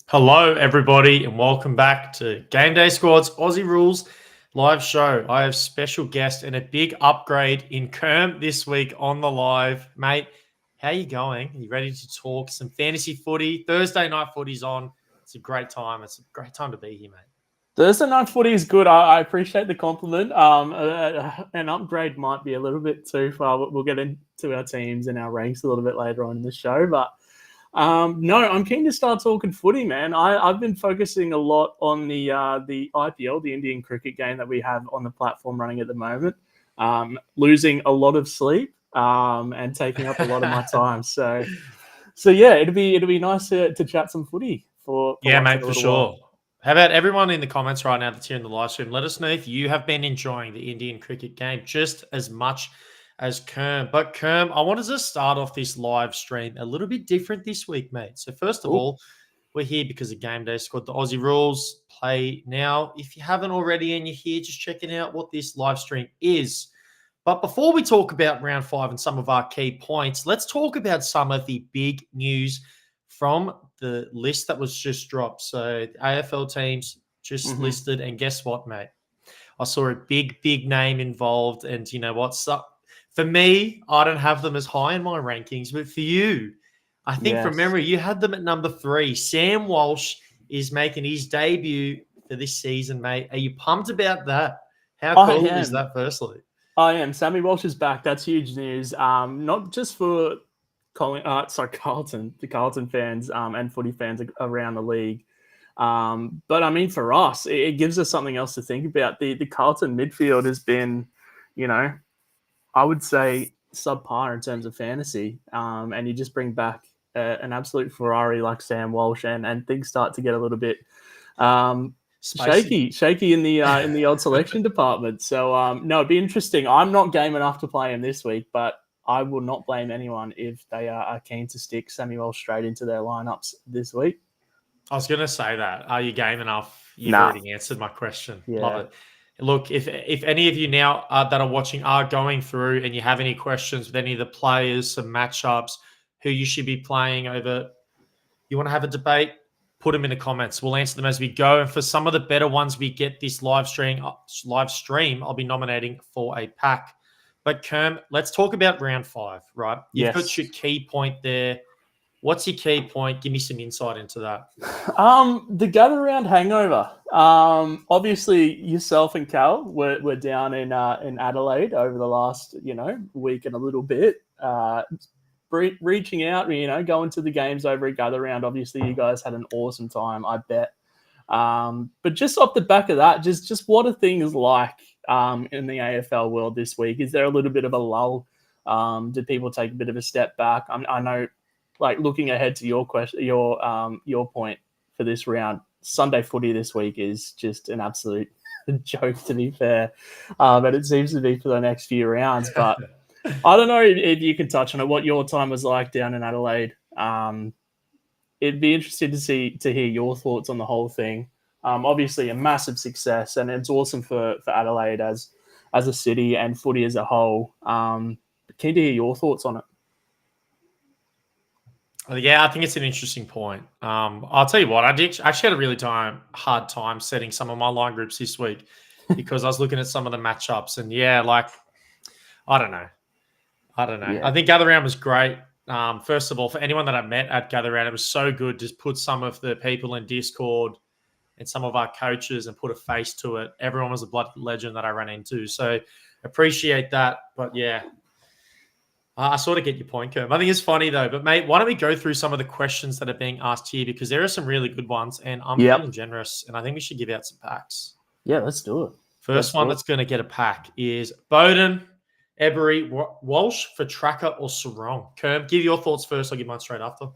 Hello, everybody, and welcome back to Game Day Squad's Aussie Rules live show. I have special guest and a big upgrade in Kerm this week on the live. Mate, how you going? Are you ready to talk some fantasy footy? Thursday night footy's on. It's a great time. It's a great time to be here, mate. Thursday night footy is good. I appreciate the compliment. An upgrade might be a little bit too far, but we'll get into our teams and our ranks a little bit later on in the show. But no, I'm keen to start talking footy, man. I've been focusing a lot on the IPL, the Indian cricket game that we have on the platform running at the moment. Losing a lot of sleep and taking up a lot of my time. So yeah, it'd be nice to chat some footy for Yeah, once in mate, a for little sure. while. How about everyone in the comments right now that's here in the live stream? Let us know if you have been enjoying the Indian cricket game just as much as Kerm. But Kerm, I wanted to start off this live stream a little bit different this week, mate. So first of Ooh. all, we're here because of Game Day Squad, the Aussie Rules play now. If you haven't already and you're here, just checking out what this live stream is. But before we talk about round 5 and some of our key points, let's talk about some of the big news from the list that was just dropped. So the AFL teams just listed, and guess what, mate? I saw a big name involved, and you know what? So, for me, I don't have them as high in my rankings, but for you, I think from Yes. memory, you had them at number 3. Sam Walsh is making his debut for this season, mate. Are you pumped about that? How I cool is am. that, firstly? I am. Sammy Walsh is back. That's huge news. Not just for Carlton, the Carlton fans and footy fans around the league. But I mean, for us, it gives us something else to think about. The Carlton midfield has been, you know, I would say subpar in terms of fantasy. And you just bring back an absolute Ferrari like Sam Walsh, and things start to get a little bit Spicy. shaky in the old selection department. So no, it'd be interesting. I'm not game enough to play him this week, but I will not blame anyone if they are keen to stick Samuel straight into their lineups this week. I was going to say that. Are you game enough? You've Nah, already answered my question. Love yeah. it. Look, if any of you now that are watching are going through and you have any questions with any of the players, some matchups, who you should be playing over, you want to have a debate, put them in the comments. We'll answer them as we go. And for some of the better ones, we get this live stream. I'll be nominating for a pack. But Kerm, let's talk about round 5, right? You've got Yes. your key point there. What's your key point? Give me some insight into that. The gather round hangover. Obviously yourself and Cal were down in Adelaide over the last, week and a little bit. Reaching out, going to the games over at gather round. Obviously you guys had an awesome time, I bet. But just off the back of that, just what are things like in the AFL world this week? Is there a little bit of a lull? Did people take a bit of a step back? I know, like looking ahead to your question, your point for this round, Sunday footy this week is just an absolute joke, to be fair. But it seems to be for the next few rounds. But I don't know if you can touch on it, what your time was like down in Adelaide. It'd be interesting to hear your thoughts on the whole thing. Obviously, a massive success, and it's awesome for Adelaide as a city and footy as a whole. Keen to hear your thoughts on it. Yeah, I think it's an interesting point. I'll tell you what, actually had a really hard time setting some of my line groups this week because I was looking at some of the matchups, and yeah, like I don't know. Yeah. I think Gather Round was great. First of all, for anyone that I met at Gather Round, it was so good to put some of the people in Discord and some of our coaches and put a face to it. Everyone was a blood legend that I ran into, so appreciate that. But yeah. I sort of get your point, Kerm. I think it's funny though, but mate, why don't we go through some of the questions that are being asked here because there are some really good ones, and I'm feeling generous, and I think we should give out some packs. Yeah, let's do it. First one that's going to get a pack is Bowden, Ebery, Walsh for Tracker or Sarong. Kerm, give your thoughts first. I'll give mine straight after.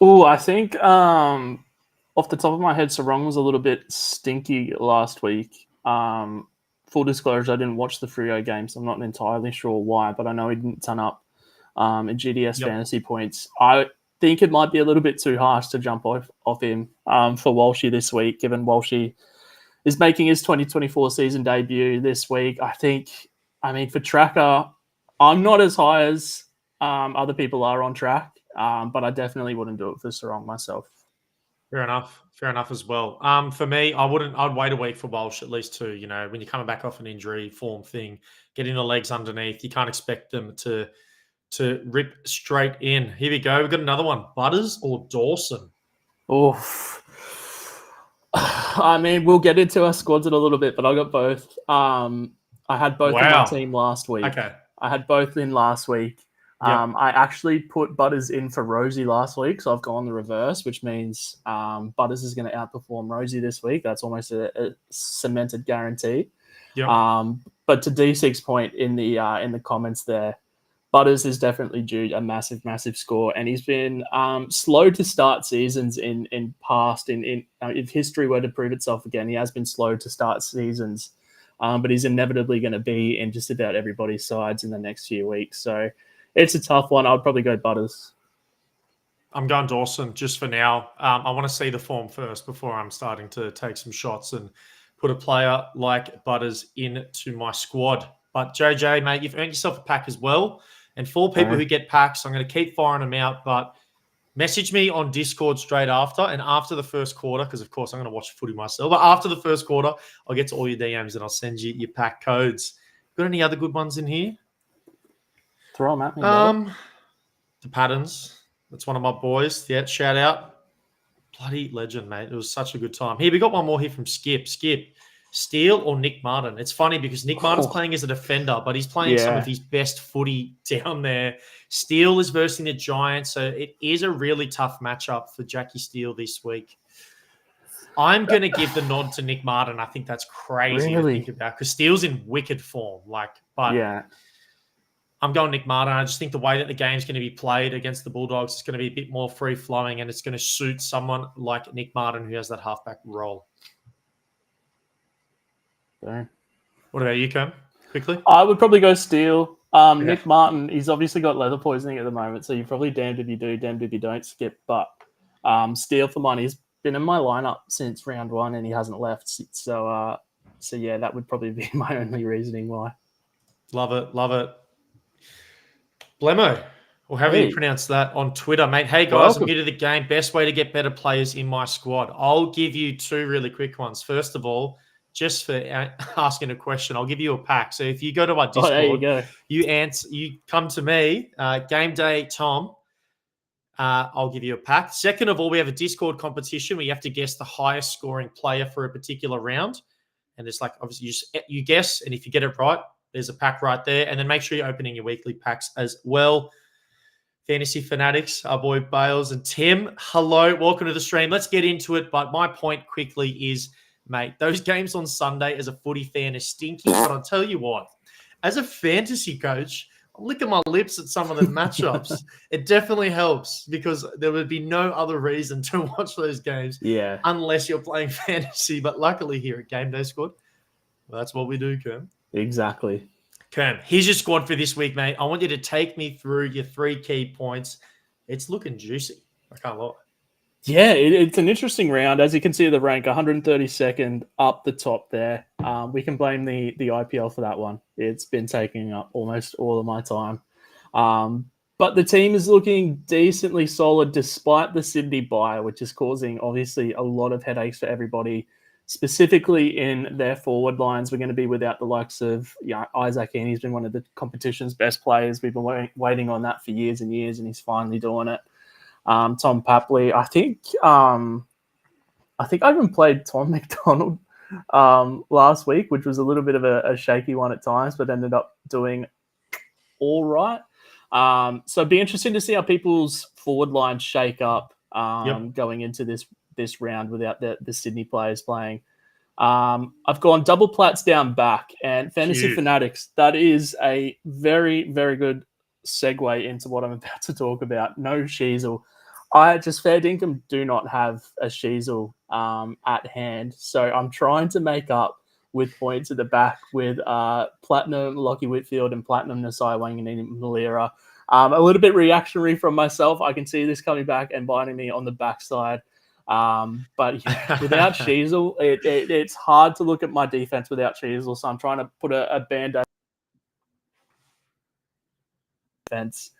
Oh, I think off the top of my head, Sarong was a little bit stinky last week. Full disclosure, I didn't watch the Freo game, so I'm not entirely sure why, but I know he didn't turn up in GDS fantasy points. I think it might be a little bit too harsh to jump off him for Walshy this week, given Walshy is making his 2024 season debut this week. For Tracker, I'm not as high as other people are on track, but I definitely wouldn't do it for Sarong myself. Fair enough. Fair enough as well. For me, I'd wait a week for Walsh at least too. You know, when you're coming back off an injury form thing, getting the legs underneath, you can't expect them to rip straight in. Here we go. We've got another one. Butters or Dawson? Oof. I mean, we'll get into our squads in a little bit, but I got both. I had both in my Wow. team last week. Okay. I had both in last week. Yep. I actually put Butters in for Rosie last week, so I've gone the reverse, which means Butters is going to outperform Rosie this week. That's almost a cemented guarantee. Yep. But to D6's point in the comments there, Butters is definitely due a massive, massive score, and he's been slow to start seasons in past. If history were to prove itself again, he has been slow to start seasons, but he's inevitably going to be in just about everybody's sides in the next few weeks. So it's a tough one. I'd probably go Butters. I'm going Dawson just for now. I want to see the form first before I'm starting to take some shots and put a player like Butters into my squad. But JJ, mate, you've earned yourself a pack as well. And for people who get packs, I'm going to keep firing them out. But message me on Discord straight after. And after the first quarter, because of course I'm going to watch footy myself. But after the first quarter, I'll get to all your DMs and I'll send you your pack codes. Got any other good ones in here? Throw them at me. The Patterns. That's one of my boys. Yeah, shout out. Bloody legend, mate. It was such a good time. Here, we got one more here from Skip. Skip, Steele or Nick Martin? It's funny because Nick Martin's playing as a defender, but he's playing some of his best footy down there. Steele is versing the Giants, so it is a really tough matchup for Jackie Steele this week. I'm going to give the nod to Nick Martin. I think that's crazy to think about because Steele's in wicked form. I'm going Nick Martin. I just think the way that the game's going to be played against the Bulldogs is going to be a bit more free-flowing, and it's going to suit someone like Nick Martin who has that halfback role. Okay. What about you, Kerm? Quickly? I would probably go Steele. Nick Martin, he's obviously got leather poisoning at the moment, so you're probably damned if you do, damned if you don't, Skip. But Steele for money. He's been in my lineup since round one, and he hasn't left. So yeah, that would probably be my only reasoning why. Love it. Love it. Blemo, or however you pronounce that on Twitter, mate. Hey, guys, I'm new to the game. Best way to get better players in my squad. I'll give you two really quick ones. First of all, just for asking a question, I'll give you a pack. So if you go to our Discord, you come to me, Game Day Tom, I'll give you a pack. Second of all, we have a Discord competition where you have to guess the highest scoring player for a particular round. And it's like, obviously, you guess, and if you get it right, there's a pack right there. And then make sure you're opening your weekly packs as well. Fantasy Fanatics, our boy Bales and Tim, hello. Welcome to the stream. Let's get into it. But my point quickly is, mate, those games on Sunday as a footy fan is stinky. But I'll tell you what, as a fantasy coach, I'm licking my lips at some of the matchups. It definitely helps because there would be no other reason to watch those games unless you're playing fantasy. But luckily here at Game Day Squad, well, that's what we do, Kerm. Exactly. Kerm, here's your squad for this week, mate. I want you to take me through your 3 key points. It's looking juicy. I can't lie. Yeah, it's an interesting round. As you can see, the rank 132nd up the top there. We can blame the IPL for that one. It's been taking up almost all of my time. But the team is looking decently solid despite the Sydney bye, which is causing, obviously, a lot of headaches for everybody. Specifically in their forward lines, we're going to be without the likes of Isaac Heaney. He's been one of the competition's best players. We've been waiting on that for years and years, and he's finally doing it. Tom Papley, I think I even played Tom McDonald last week, which was a little bit of a shaky one at times, but ended up doing all right. So it'd be interesting to see how people's forward lines shake up going into this round without the Sydney players playing. I've gone double plats down back, and Fantasy Fanatics, that is a very, very good segue into what I'm about to talk about. No Sheasel. I just fair dinkum do not have a Sheasel at hand, so I'm trying to make up with points at the back with Platinum Lockie Whitfield and Platinum Nasai Wanganini Malira. A little bit reactionary from myself. I can see this coming back and biting me on the backside. But without Sheasel, it's hard to look at my defense without Sheasel, so I'm trying to put a band-aid defense.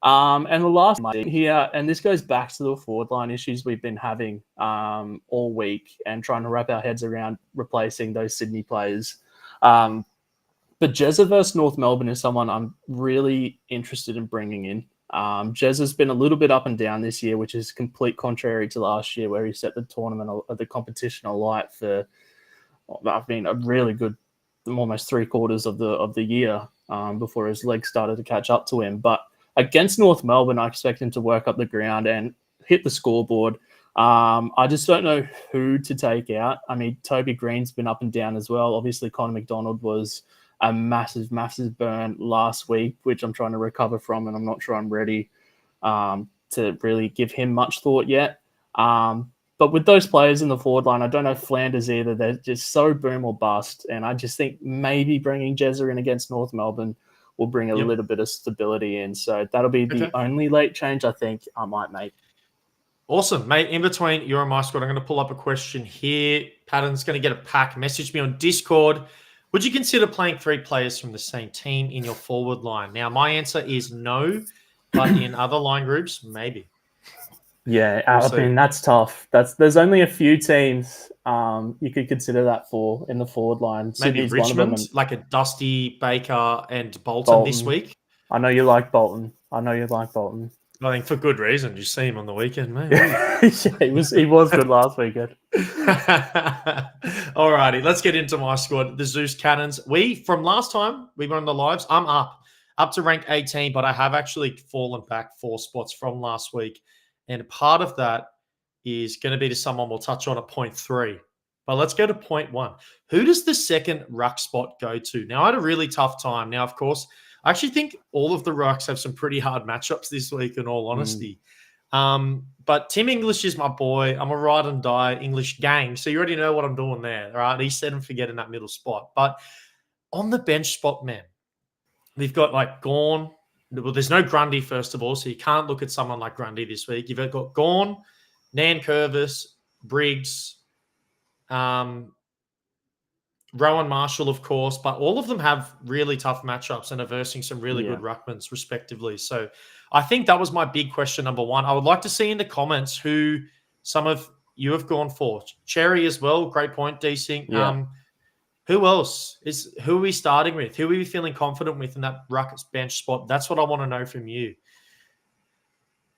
And the last thing here, and this goes back to the forward line issues we've been having all week and trying to wrap our heads around replacing those Sydney players. But Jezza versus North Melbourne is someone I'm really interested in bringing in. Jezza's been a little bit up and down this year, which is complete contrary to last year, where he set the tournament of the competition alight for, I mean, a really good, almost 3/4 of the year before his legs started to catch up to him. But against North Melbourne, I expect him to work up the ground and hit the scoreboard. I just don't know who to take out. I mean, Toby Green's been up and down as well. Obviously, Connor McDonald was a massive, massive burn last week, which I'm trying to recover from, and I'm not sure I'm ready to really give him much thought yet. But with those players in the forward line, I don't know Flanders either. They're just so boom or bust, and I just think maybe bringing Jezza in against North Melbourne will bring a little bit of stability in. So that'll be the only late change I think I might make. Awesome, mate. In between your and my squad, I'm going to pull up a question here. Patton's going to get a pack. Message me on Discord. Would you consider playing 3 players from the same team in your forward line? Now, my answer is no, but in other line groups, maybe. Yeah, I mean, that's tough. There's only a few teams you could consider that for in the forward line. Maybe Sydney's Richmond, one of them, like a Dusty, Baker, and Bolton this week. I know you like Bolton. I think for good reason. You see him on the weekend, mate. Yeah, he was good last weekend. Alrighty, let's get into my squad. The Zeus Cannons. From last time we were on the lives, I'm up to rank 18, but I have actually fallen back 4 spots from last week. And part of that is going to be to someone we'll touch on at point 3. But let's go to point 1. Who does the second ruck spot go to? Now, I had a really tough time. Now, of course, I actually think all of the rucks have some pretty hard matchups this week, in all honesty. But Tim English is my boy. I'm a ride and die English gang. So you already know what I'm doing there, right? He said and forget in that middle spot. But on the bench spot, man, we've got like Gawn. Well, there's no Grundy, first of all, so you can't look at someone like Grundy this week. You've got Gawn, Nankervis, Briggs, Rowan Marshall, of course, but all of them have really tough matchups and are versing some really good ruckmans, respectively. So I think that was my big question, number 1. I would like to see in the comments who some of you have gone for. Cherry as well, great point, DC. Yeah. Who else? Who are we starting with? Who are we feeling confident with in that ruck bench spot? That's what I want to know from you.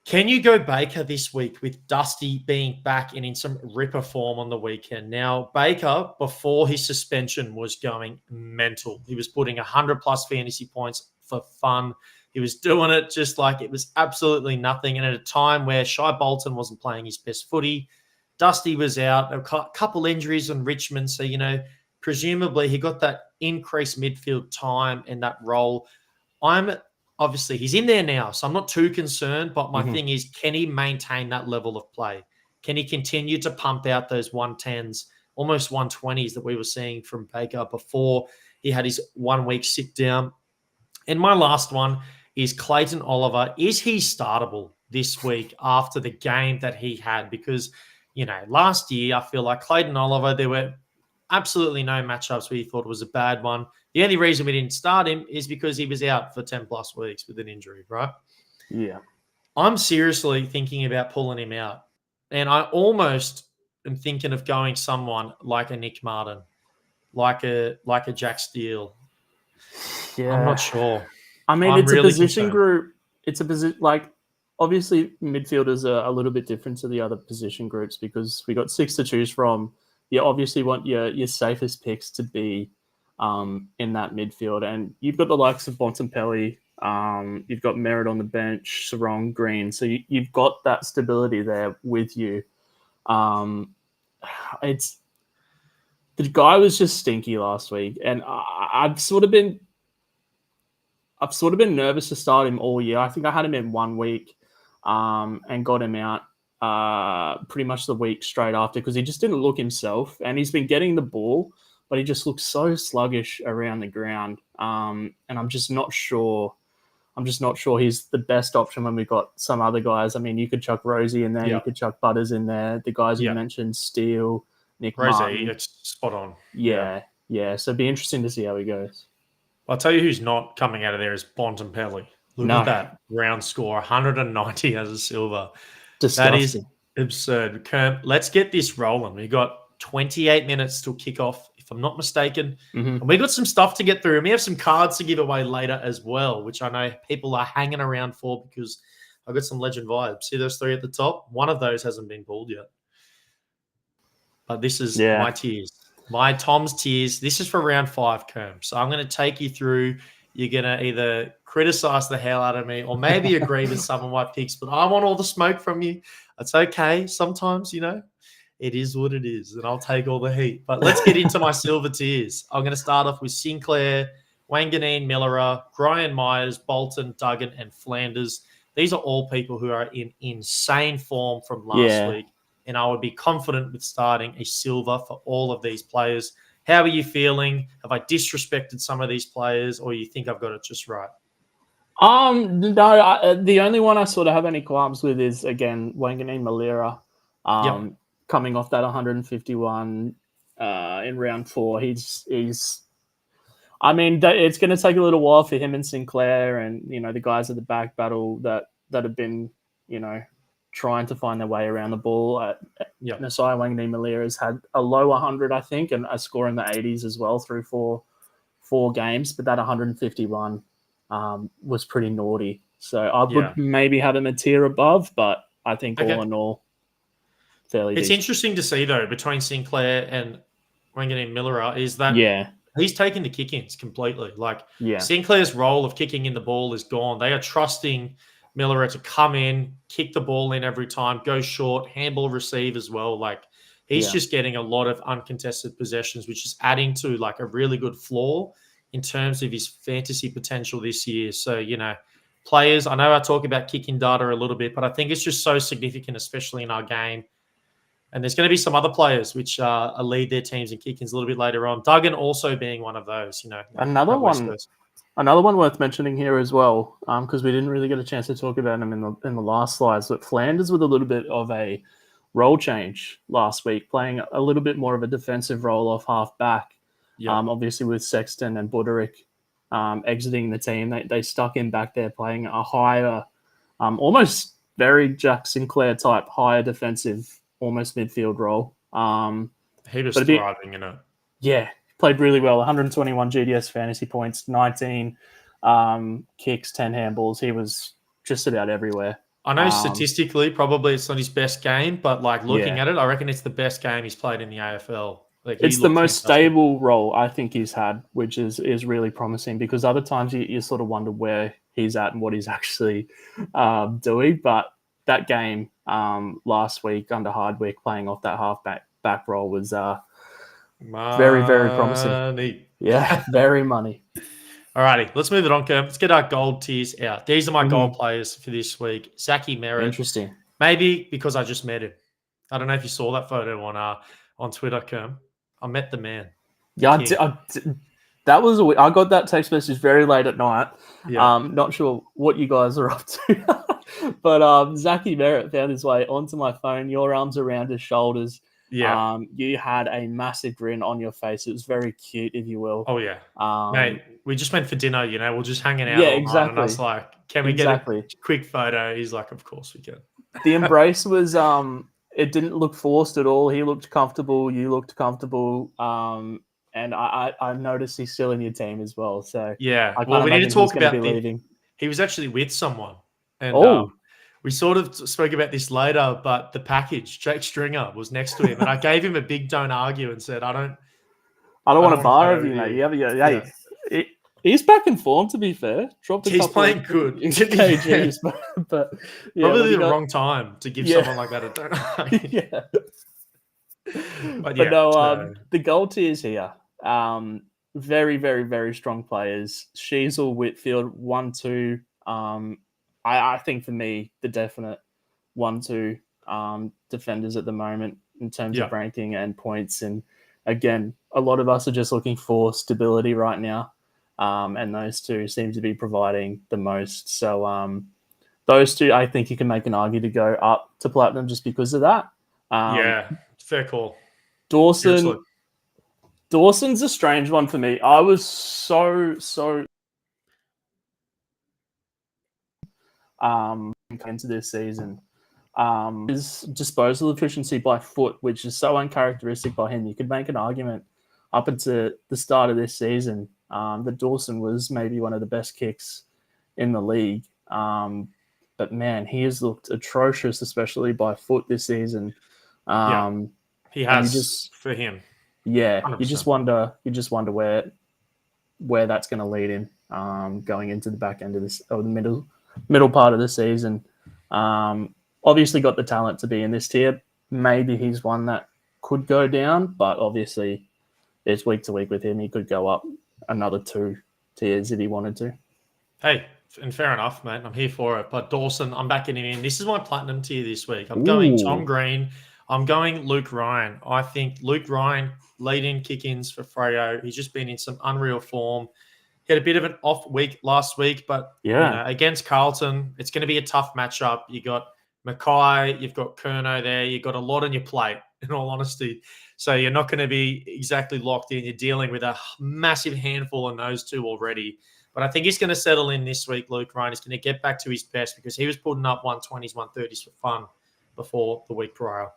Can you go Baker this week with Dusty being back and in some ripper form on the weekend? Now, Baker, before his suspension, was going mental. He was putting 100+ fantasy points for fun. He was doing it just like it was absolutely nothing. And at a time where Shai Bolton wasn't playing his best footy, Dusty was out, a couple injuries on Richmond. So, presumably he got that increased midfield time and that role. Obviously, he's in there now, so I'm not too concerned. But my thing is, can he maintain that level of play? Can he continue to pump out those 110s, almost 120s that we were seeing from Baker before he had his 1 week sit down? And my last one is Clayton Oliver. Is he startable this week after the game that he had? Because, last year, I feel like Clayton Oliver, there were absolutely no matchups where he thought it was a bad one. The only reason we didn't start him is because he was out for 10+ weeks with an injury, right? Yeah. I'm seriously thinking about pulling him out. And I almost am thinking of going someone like a Nick Martin, like a Jack Steele. Yeah. I'm not sure. I mean, it's really a position group. It's a position, obviously midfielders are a little bit different to the other position groups because we got 6 to choose from. You obviously want your safest picks to be in that midfield. And you've got the likes of Bontempelli, you've got Merritt on the bench, Sarong, Green. So you've got that stability there with you. The guy was just stinky last week. And I've sort of been nervous to start him all year. I think I had him in 1 week and got him out pretty much the week straight after because he just didn't look himself, and he's been getting the ball, but he just looks so sluggish around the ground. And I'm just not sure he's the best option when we've got some other guys. I mean, you could chuck Rosie in there, you could chuck Butters in there. The guys you mentioned, Steele, Nick Martin. It's spot on. Yeah. So it'd be interesting to see how he goes. I'll tell you who's not coming out of there is Bontempelli. Look No, at that round score, 190 as a silver. That is disgusting. absurd. Kerm, let's get this rolling. We got 28 minutes till kickoff, if I'm not mistaken. Mhm. And we got some stuff to get through. And we have some cards to give away later as well, which I know people are hanging around for because I got some legend vibes. See those three at the top? One of those hasn't been pulled yet. But this is Yeah. my tiers. My Tom's tiers. This is for round 5, Kerm. So I'm going to take you through. You're going to either criticize the hell out of me or maybe agree with some of my picks, but I want all the smoke from you. It's okay. Sometimes, it is what it is, and I'll take all the heat. But let's get into my silver tiers. I'm going to start off with Sinclair, Wanganeen, Millerer, Brian Myers, Bolton, Duggan, and Flanders. These are all people who are in insane form from last week, and I would be confident with starting a silver for all of these players. How are you feeling? Have I disrespected some of these players, or you think I've got it just right? No, the only one I sort of have any qualms with is, again, Wanganeen Malira. Yep. Coming off that 151 in round 4. He's I mean, it's going to take a little while for him and Sinclair and, the guys at the back battle that have been, trying to find their way around the ball. Nasai Wanganeen Malira has had a low 100, I think, and a score in the 80s as well through four games. But that 151 was pretty naughty. So I would maybe have him a tier above, but I think all in all, fairly It's decent. interesting to see, though, between Sinclair and Wanganeen Millerer is that he's taking the kick-ins completely. Sinclair's role of kicking in the ball is gone. They are trusting Millerer to come in, kick the ball in every time, go short, handball receive as well. He's just getting a lot of uncontested possessions, which is adding to a really good floor in terms of his fantasy potential this year. So, players, I know I talk about kicking data a little bit, but I think it's just so significant, especially in our game. And there's going to be some other players which lead their teams in kick-ins a little bit later on. Duggan also being one of those, Another one worth mentioning here as well, because we didn't really get a chance to talk about him in the last slides, but Flanders with a little bit of a role change last week, playing a little bit more of a defensive role off half back. Obviously with Sexton and Buderick exiting the team, they stuck him back there playing a higher, almost very Jack Sinclair type, higher defensive, almost midfield role. He was thriving in it. Yeah, played really well. 121 GDS fantasy points, 19 kicks, 10 handballs. He was just about everywhere. I know statistically, probably it's not his best game, but looking at it, I reckon it's the best game he's played in the AFL. It's the most stable role I think he's had, which is really promising, because other times you sort of wonder where he's at and what he's actually doing. But that game last week under Hardwick, playing off that half-back role was very, very promising. Yeah, very money. All righty, let's move it on, Kerm. Let's get our gold tiers out. These are my gold players for this week. Zachy Merritt. Interesting. Maybe because I just met him. I don't know if you saw that photo on Twitter, Kerm. I met the man. Yeah, that was I got that text message very late at night. Not sure what you guys are up to. But Zachy Merritt found his way onto my phone, your arms around his shoulders. Yeah. You had a massive grin on your face. It was very cute, if you will. Oh, yeah. Mate, we just went for dinner, we're just hanging out. Yeah, all exactly. night, and I was like, can we get a quick photo? He's like, of course we can. The embrace was, it didn't look forced at all. He looked comfortable. You looked comfortable. And I noticed he's still in your team as well. So yeah, well, we need to talk about leaving. He was actually with someone. And we sort of spoke about this later, but the package, Jake Stringer, was next to him. And I gave him a big don't argue and said, I don't want to bar of you, mate. He's back in form, to be fair. He's playing good. kgs, but probably the wrong time to give someone like that a don't argue. But no, the gold tiers here. Very, very, very strong players. Sheasel, Whitfield, 1-2. I think for me, the definite 1-2 defenders at the moment in terms of ranking and points. And again, a lot of us are just looking for stability right now. And those two seem to be providing the most. So those two, I think you can make an argument to go up to platinum just because of that. Fair call. Dawson's a strange one for me. I was so into this season. His disposal efficiency by foot, which is so uncharacteristic by him. You could make an argument up until the start of this season that Dawson was maybe one of the best kicks in the league. But man, he has looked atrocious, especially by foot this season. He has for him. Yeah, 100%. you just wonder where that's going to lead him going into the back end of this or the middle part of the season. Obviously got the talent to be in this tier. Maybe he's one that could go down, but obviously it's week to week with him. He could go up another 2 tiers if he wanted to. Hey, and fair enough, mate. I'm here for it. But Dawson, I'm backing him in. This is my platinum tier this week. I'm going Tom Green. I'm going Luke Ryan. I think Luke Ryan, lead-in kick-ins for Freo. He's just been in some unreal form. He had a bit of an off week last week, but against Carlton, it's going to be a tough matchup. You got Mackay, you've got Kerno there. You've got a lot on your plate, in all honesty. So you're not going to be exactly locked in. You're dealing with a massive handful on those two already. But I think he's going to settle in this week, Luke Ryan. He's going to get back to his best because he was putting up 120s, 130s for fun before the week prior.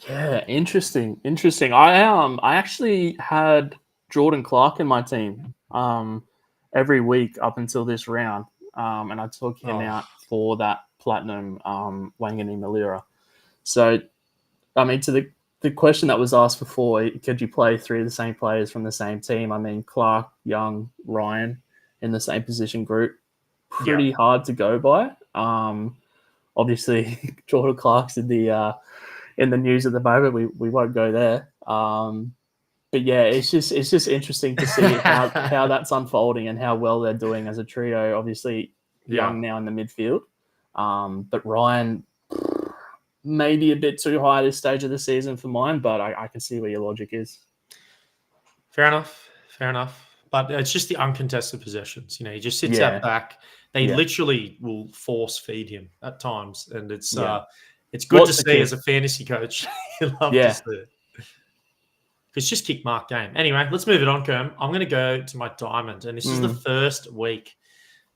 Yeah, interesting. I actually had Jordan Clark in my team every week up until this round, and I took him out for that platinum Wangani Malira. So, I mean, to the question that was asked before, could you play 3 of the same players from the same team? I mean, Clark, Young, Ryan in the same position group, pretty hard to go by. Obviously, Jordan Clark's in the news at the moment. We won't go there. But yeah, it's just interesting to see how that's unfolding and how well they're doing as a trio. Obviously, Young now in the midfield, but Ryan maybe a bit too high at this stage of the season for mine. But I can see where your logic is. Fair enough. But it's just the uncontested possessions. He just sits out back. They literally will force feed him at times, and it's good to see as a fantasy coach. You love to see it. It's just kick mark game. Anyway, let's move it on, Kerm. I'm going to go to my diamond, and this is the first week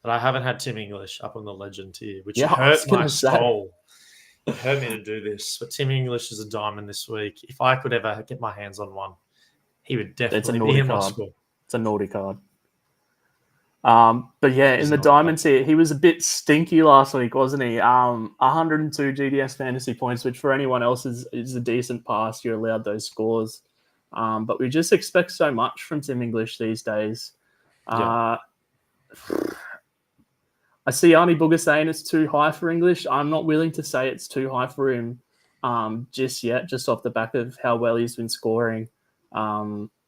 that I haven't had Tim English up on the legend tier, which hurt my soul. It hurt me to do this. But Tim English is a diamond this week. If I could ever get my hands on one, he would definitely be in my score. It's a naughty card. But yeah, in the diamond tier, he was a bit stinky last week, wasn't he? 102 GDS fantasy points, which for anyone else is a decent pass. You're allowed those scores. But we just expect so much from Tim English these days. I see Arnie Booger saying it's too high for English. I'm not willing to say it's too high for him just yet, just off the back of how well he's been scoring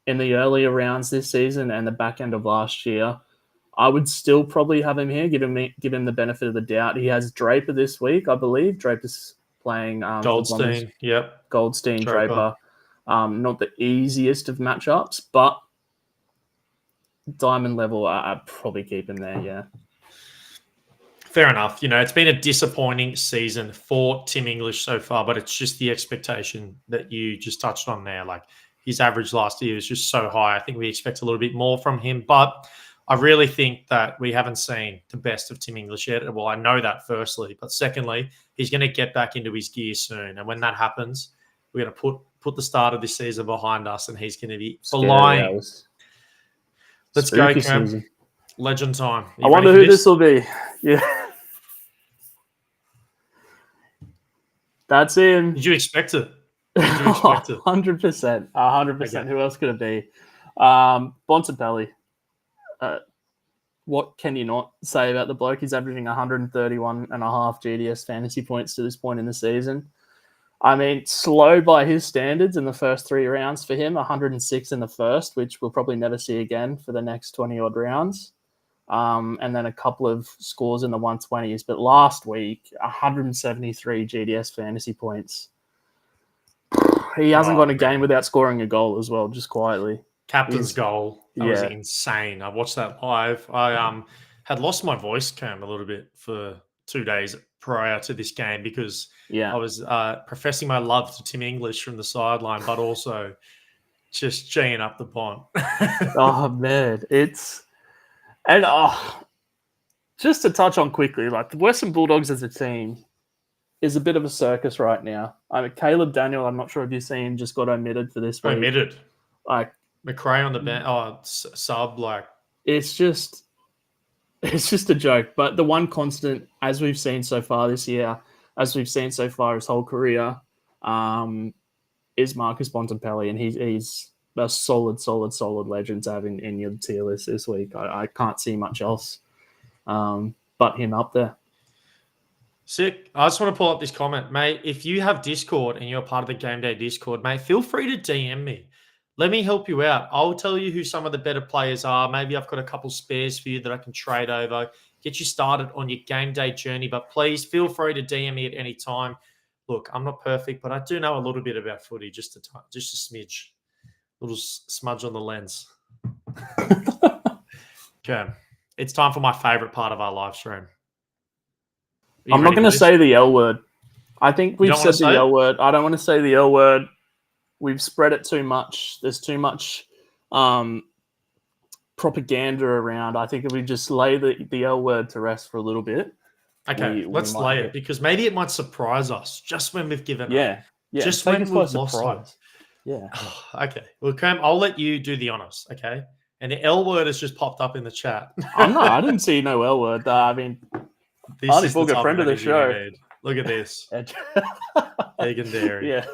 in the earlier rounds this season and the back end of last year. I would still probably have him here, give him the benefit of the doubt. He has Draper this week, I believe. Draper's playing Goldstein. Yep. Goldstein, Draper. Not the easiest of matchups, but diamond level, I'd probably keep him there, yeah. Fair enough. It's been a disappointing season for Tim English so far, but it's just the expectation that you just touched on there. Like, his average last year was just so high. I think we expect a little bit more from him, but I really think that we haven't seen the best of Tim English yet. Well, I know that firstly, but secondly, he's going to get back into his gear soon. And when that happens, we're going to put the start of this season behind us, and he's going to be flying. Let's go, Kerm. Legend time. I wonder who this will be. Yeah. That's him. Did you expect it? 100%. 100%. Okay. Who else could it be? Bontempelli. What can you not say about the bloke? He's averaging 131.5 GDS fantasy points to this point in the season. I mean, slow by his standards in the first 3 rounds for him, 106 in the first, which we'll probably never see again for the next 20-odd rounds. And then a couple of scores in the 120s. But last week, 173 GDS fantasy points. He hasn't gone a game without scoring a goal as well, just quietly. Captain's goal. That was insane. I watched that live. I had lost my voice, Cam, a little bit for 2 days prior to this game because I was professing my love to Tim English from the sideline, but also just geeing up the pond. Oh, man. just to touch on quickly, like the Western Bulldogs as a team is a bit of a circus right now. Caleb Daniel, I'm not sure if you've seen, just got omitted for this week. Omitted. Like McRae on the bench. Oh, sub. Like it's just a joke. But the one constant, as we've seen so far this year, as we've seen so far his whole career, is Marcus Bontempelli, and he's a solid legend to have in your tier list this week. I can't see much else but him up there. Sick. I just want to pull up this comment, mate. If you have Discord and you're part of the Game Day Discord, mate, feel free to DM me. Let me help you out. I'll tell you who some of the better players are. Maybe I've got a couple spares for you that I can trade over, get you started on your game day journey. But please feel free to DM me at any time. Look, I'm not perfect, but I do know a little bit about footy, just a smidge, little smudge on the lens. Okay, it's time for my favorite part of our live stream. I'm not going to say the L word. I think we've said the L word. I don't want to say the L word. We've spread it too much. There's too much propaganda around. I think if we just lay the L word to rest for a little bit. Okay, let's lay it because maybe it might surprise us just when we've given up. Yeah. Just when we've lost hope. Yeah. Okay. Well, Kerm, I'll let you do the honors, okay? And the L word has just popped up in the chat. I didn't see no L word. I mean, this is a friend of the show. Look at this. Egg and dairy. Yeah.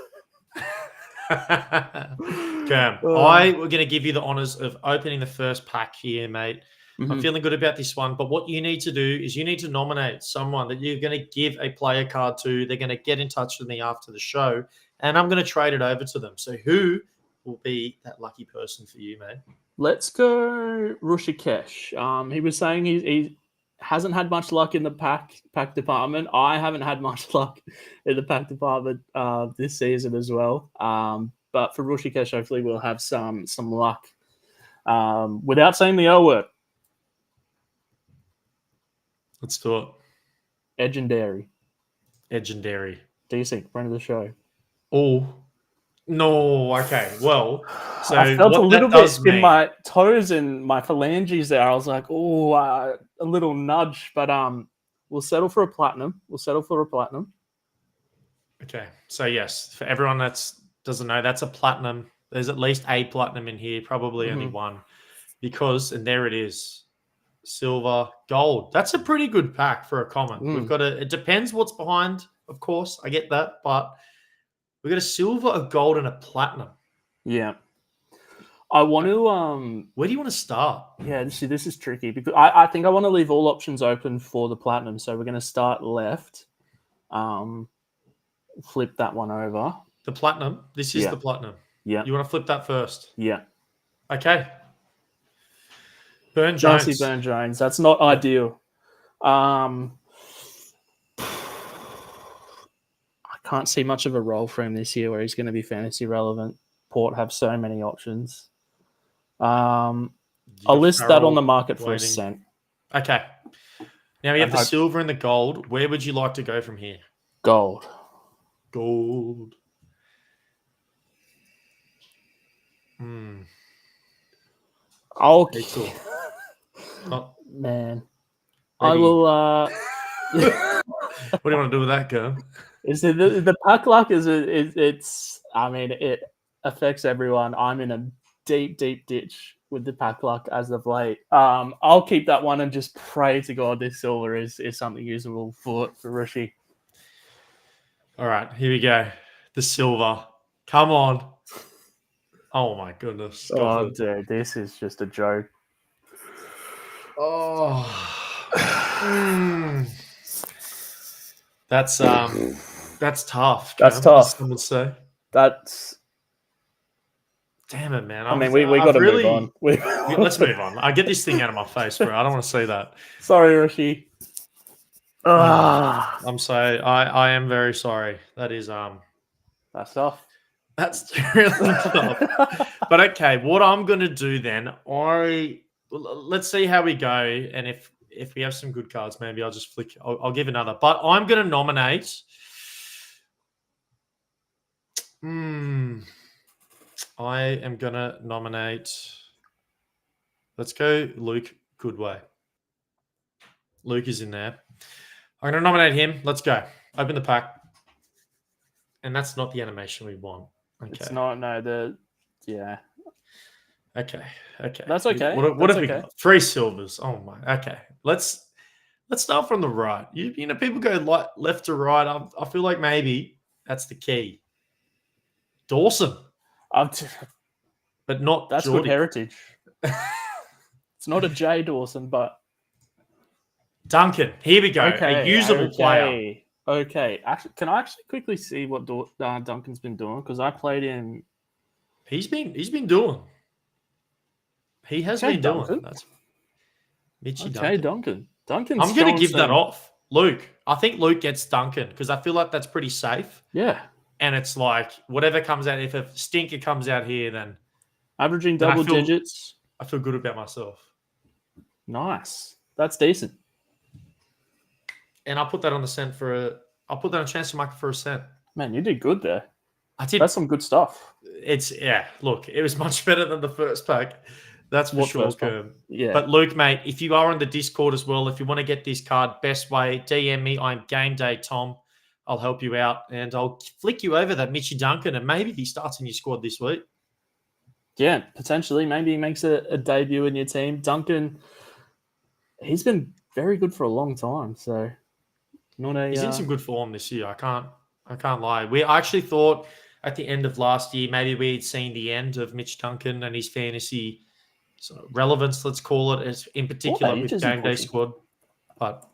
Kerm, we're going to give you the honors of opening the first pack here, mate. Mm-hmm. I'm feeling good about this one, but what you need to do is you need to nominate someone that you're going to give a player card to. They're going to get in touch with me after the show, and I'm going to trade it over to them. So who will be that lucky person for you, mate? Let's go Rushikesh. He was saying he hasn't had much luck in the pack department. I haven't had much luck in the pack department this season as well. But for Rushikesh, hopefully we'll have some luck. Without saying the L word. Let's do it. Legendary. Decent. Friend of the show. Oh, no. Okay. Well, so I felt a little bit in my toes and my phalanges there. I was like, a little nudge, but we'll settle for a platinum. Okay. So, yes, for everyone that doesn't know, that's a platinum. There's at least a platinum in here, probably only one. And there it is. Silver, gold. That's a pretty good pack for a common. We've got it depends what's behind, of course. I get that, but we've got a silver, a gold, and a platinum. Yeah. I want to where do you want to start? Yeah, see, this is tricky because I think I want to leave all options open for the platinum. So we're going to start left. Flip that one over. The platinum. This is the platinum. Yeah. You want to flip that first? Yeah. Okay. Burn-Jones. Burn-Jones. That's not ideal. I can't see much of a role for him this year where he's going to be fantasy relevant. Port have so many options. I'll list that on the market for a cent. Okay. Now we have the silver and the gold. Where would you like to go from here? Gold. Okay. Man. I will what do you want to do with that, girl? Is it the pack luck it's I mean it affects everyone. I'm in a deep ditch with the pack luck as of late. I'll keep that one and just pray to God this silver is something usable for Rishi. All right, here we go. The silver. Come on. Oh my goodness. Oh dude, this is just a joke. Oh. That's tough. That's tough. Someone say. That's. Damn it, man. We got to move on. Let's move on. I get this thing out of my face, bro. I don't want to see that. Sorry, Rishi. I'm sorry. I am very sorry. That is That's tough. That's really tough. But okay, what I'm gonna do then, let's see how we go, and if we have some good cards, maybe I'll just flick. I'll give another. But I'm gonna nominate. I am gonna nominate. Let's go, Luke Goodway. Luke is in there. I'm going to nominate him. Let's go. Open the pack. And that's not the animation we want. Okay. It's not. No, yeah. Okay. That's okay. What have we got? 3 silvers. Oh my. Okay. Let's start from the right. You know, people go left to right. I feel like maybe that's the key. Dawson, but not. That's Geordie. good heritage. It's not a J Dawson, but Duncan. Here we go. A usable player. Okay. Actually, can I quickly see what Duncan's been doing? Because I played him. He's been doing. He has been doing. That's Mitchy Duncan. Duncan's I'm going to give that off. Luke. I think Luke gets Duncan because I feel like that's pretty safe. Yeah. And it's like whatever comes out, if a stinker comes out here, then averaging double digits. I feel good about myself. Nice. That's decent. And I'll put that on the cent I'll put that on chance to market for a cent. Man, you did good there. I did. That's some good stuff. Look, it was much better than the first pack. That's for sure, Kerm. Yeah. But Luke, mate, if you are on the Discord as well, if you want to get this card, best way, DM me. I'm Game Day Tom. I'll help you out, and I'll flick you over that Mitchy Duncan, and maybe he starts in your squad this week. Yeah, potentially. Maybe he makes a debut in your team. Duncan, he's been very good for a long time, so he's in some good form this year. I can't lie. I actually thought at the end of last year, maybe we'd seen the end of Mitch Duncan and his fantasy sort of relevance, let's call it, as in particular with Game Day squad. But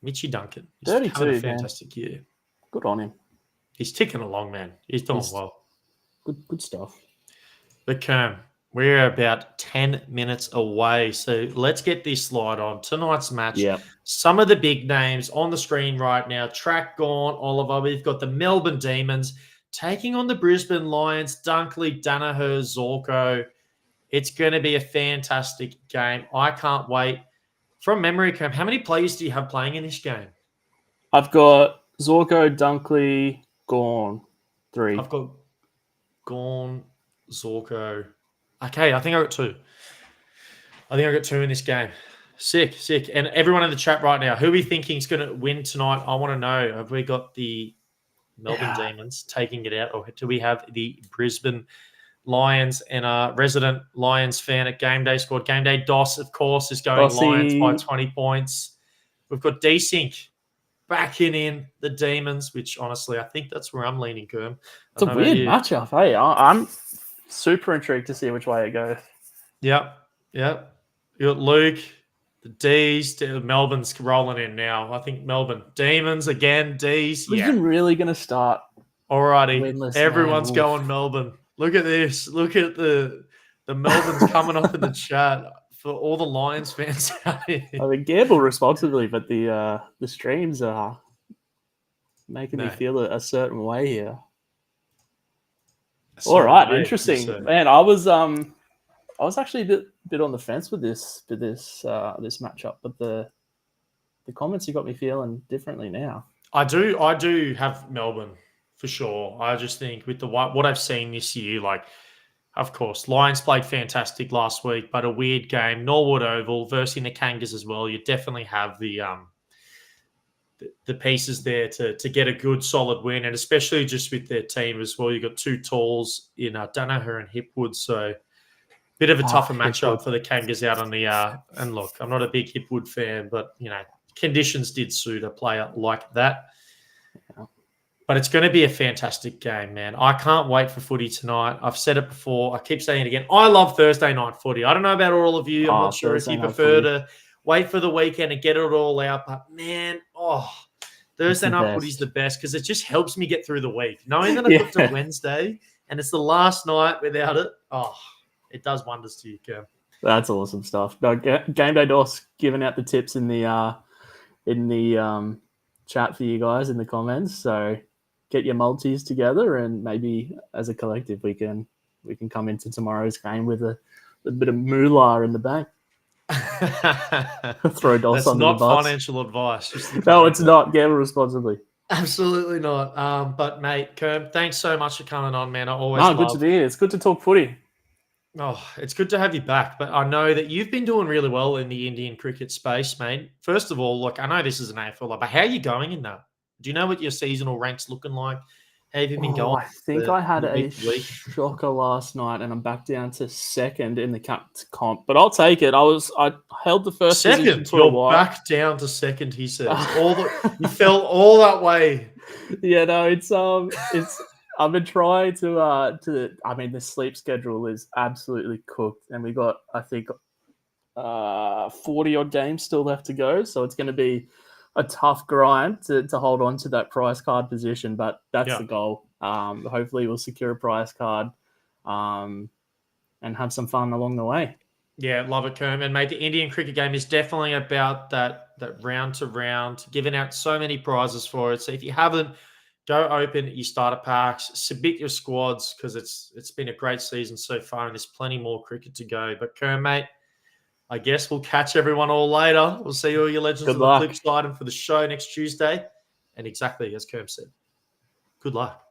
Mitchy Duncan, he's having a fantastic year. Good on him. He's ticking along, man. He's doing well. Good stuff. But Kerm, we're about 10 minutes away, so let's get this slide on. Tonight's match, some of the big names on the screen right now. Track gone, Oliver. We've got the Melbourne Demons taking on the Brisbane Lions. Dunkley, Danaher, Zorko. It's going to be a fantastic game. I can't wait. From memory, Kerm, how many players do you have playing in this game? I've got Zorko, Dunkley, Gawn, 3. I've got Gawn, Zorko. Okay, I think I got 2. I think I got 2 in this game. Sick. And everyone in the chat right now, who are we thinking is going to win tonight? I want to know. Have we got the Melbourne Demons taking it out, or do we have the Brisbane Lions? And a resident Lions fan at Game Day squad. Game Day DOS, of course, is going Lions by 20 points. We've got D-Sync backing in the Demons, which honestly, I think that's where I'm leaning, Kerm. It's a weird matchup, hey? I'm super intrigued to see which way it goes. Yep. You got Luke, the D's, Melbourne's rolling in now. I think Melbourne Demons again, D's. Brisbane really going to start. Alrighty, everyone's going Melbourne. Look at this. Look at the Melbourne's coming up in the chat for all the Lions fans out here. I mean, gamble responsibly, but the streams are making me feel a certain way here. All right, interesting, man. I was actually a bit on the fence with this matchup, but the comments you got me feeling differently now. I do have Melbourne for sure. I just think with what I've seen this year, like, of course, Lions played fantastic last week, but a weird game, Norwood Oval versus the Kangas as well. You definitely have the pieces there to get a good solid win, and especially just with their team as well. You've got 2 talls in Danaher and Hipwood, so bit of a tougher matchup for the Kangas out on the and look, I'm not a big Hipwood fan, but conditions did suit a player like that. Yeah. But it's going to be a fantastic game, man. I can't wait for footy tonight. I've said it before. I keep saying it again. I love Thursday night footy. I don't know about all of you. I'm not sure if you prefer to wait for the weekend and get it all out. But, man, Thursday night footy is the best because it just helps me get through the week. Knowing that I've got to Wednesday and it's the last night without it, it does wonders to you, Kerm. That's awesome stuff. No, Game Day DOS giving out the tips in the chat for you guys in the comments. So get your multis together, and maybe as a collective we can come into tomorrow's game with a bit of moolah in the bank. Throw DOS on the bus. That's not financial advice. No, it's not. Gamble responsibly. Absolutely not. But mate, Kerm, thanks so much for coming on, man. I always love. Good to be here. It's good to talk footy. Oh, it's good to have you back, but I know that you've been doing really well in the Indian cricket space, mate. First of all, look, I know this is an AFL, but how are you going in that? Do you know what your seasonal rank's looking like? How have you been Oh, going I think for I had the a week to week? shocker last night, and I'm back down to second in the comp. But I'll take it. I held the first position Second, for a you're while. back down to second. He says you fell all that way. Yeah, no, it's I've been trying to. I mean, the sleep schedule is absolutely cooked, and we got, I think, 40 odd games still left to go. So it's going to be a tough grind to hold on to that prize card position, but that's Yeah. the goal. Hopefully, we'll secure a prize card and have some fun along the way. Yeah, love it, Kerm. And mate, the Indian cricket game is definitely about that round to round, giving out so many prizes for it. So if you haven't, go open your starter packs, submit your squads because it's been a great season so far, and there's plenty more cricket to go. But Kerm, mate, I guess we'll catch everyone all later. We'll see all your legends Good on the luck. flip side and for the show next Tuesday. And exactly as Kerm said, good luck.